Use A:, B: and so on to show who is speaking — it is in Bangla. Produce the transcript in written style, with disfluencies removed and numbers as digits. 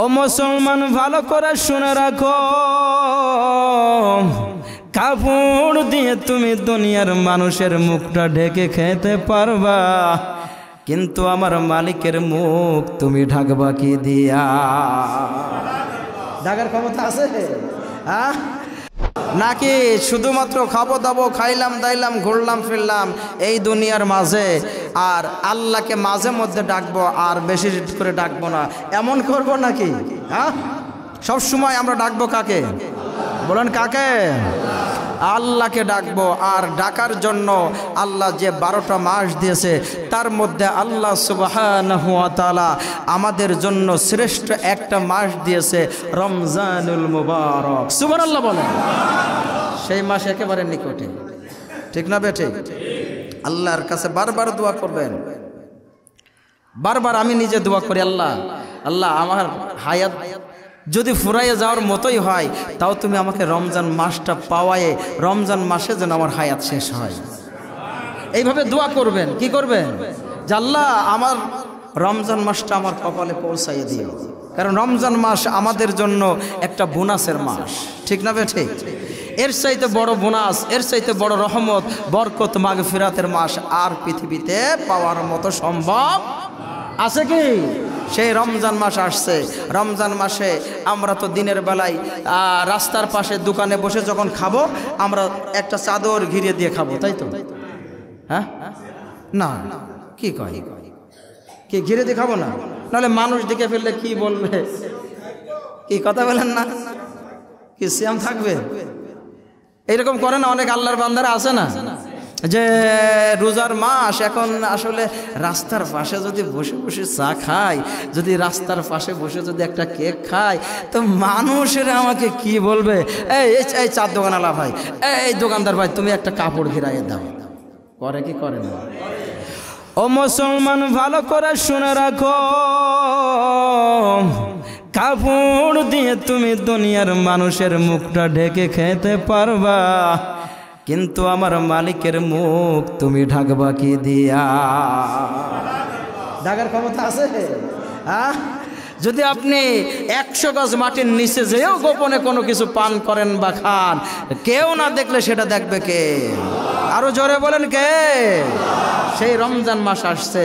A: ও মুসলমান ভালো করে শুনে রাখো, কাপড় দিয়ে তুমি দুনিয়ার মানুষের মুখটা ঢেকে খেতে পারবা, কিন্তু আমার মালিকের মুখ তুমি ঢাকবা কি দিয়া? ঢাকার ক্ষমতা আছে নাকি শুধুমাত্র খাবো দাবো, খাইলাম দাইলাম, ঘুরলাম ফিরলাম এই দুনিয়ার মাঝে, আর আল্লাহকে মাঝে মধ্যে ডাকবো আর বেশি করে ডাকবো না, এমন করবো নাকি? সব সময় আমরা ডাকবো কাকে? বলেন কাকে? আল্লাহকে ডাকবো। আর ডাকার জন্য আল্লাহ যে 12টা মাস দিয়েছে তার মধ্যে আল্লাহ সুবহানাহু ওয়া তাআলা আমাদের জন্য শ্রেষ্ঠ একটা মাস দিয়েছে রমজানুল মুবারক। সুবহানাল্লাহ বলেন। সেই মাস একেবারে নিকটে, ঠিক না বেঠে? আল্লাহর কাছে বারবার দোয়া করবেন। বারবার আমি নিজে দোয়া করি, আল্লাহ আল্লাহ আমার হায়াত যদি ফুরাইয়ে যাওয়ার মতোই হয় তাও তুমি আমাকে রমজান মাসটা পাওয়ায় রমজান মাসে যেন আমার হায়াত শেষ হয়। এইভাবে দোয়া করবেন। কি করবেন? যে আল্লাহ আমার রমজান মাসটা আমার কপালে পৌঁছাইয়ে দিও, কারণ রমজান মাস আমাদের জন্য একটা বোনাসের মাস, ঠিক না বেঠিক? এর চাইতে বড় বোনাস, এর চাইতে বড় রহমত, বরকত, মাগফিরাতের মাস আর পৃথিবীতে পাওয়ার মতো সম্ভব আছে কি? সেই রমজান মাস আসছে। রমজান মাসে আমরা তো দিনের বেলায় রাস্তার পাশে দোকানে বসে যখন খাবো আমরা একটা চাদর ঘিরে দিয়ে খাবো, তাই তো? হ্যাঁ না, কি কয়? কি ঘিরে দিয়ে খাবো না? নাহলে মানুষ দেখে ফেললে কি বলবে? কি কথা বলেন না? কি সিয়াম থাকবে? এইরকম করে না অনেক আল্লাহর বান্দারা আছে না, যে রোজার মাস এখন আসলে রাস্তার পাশে যদি বসে বসে চা খায়, যদি রাস্তার পাশে বসে যদি একটা কেক খায় তো মানুষেরা আমাকে কি বলবে? এই চার দোকানওয়ালা ভাই, এই দোকানদার ভাই, তুমি একটা কাপড় ঘিরাইয়ে দাও। করে কি করে না? ও মুসলমান ভালো করে শুনে রাখো, কাপড় দিয়ে তুমি দুনিয়ার মানুষের মুখটা ঢেকে খেতে পারবা, কিন্তু আমার মালিকের মুখ তুমি ঢাকবা কি দিয়া? ঢাকার ক্ষমতা আছে? যদি আপনি 100 গজ মাটির নিচে যেও গোপনে কোনো কিছু পান করেন বা খান, কেউ না দেখলে সেটা দেখবে কে? আরো জোরে বলেন কে? সেই রমজান মাস আসছে।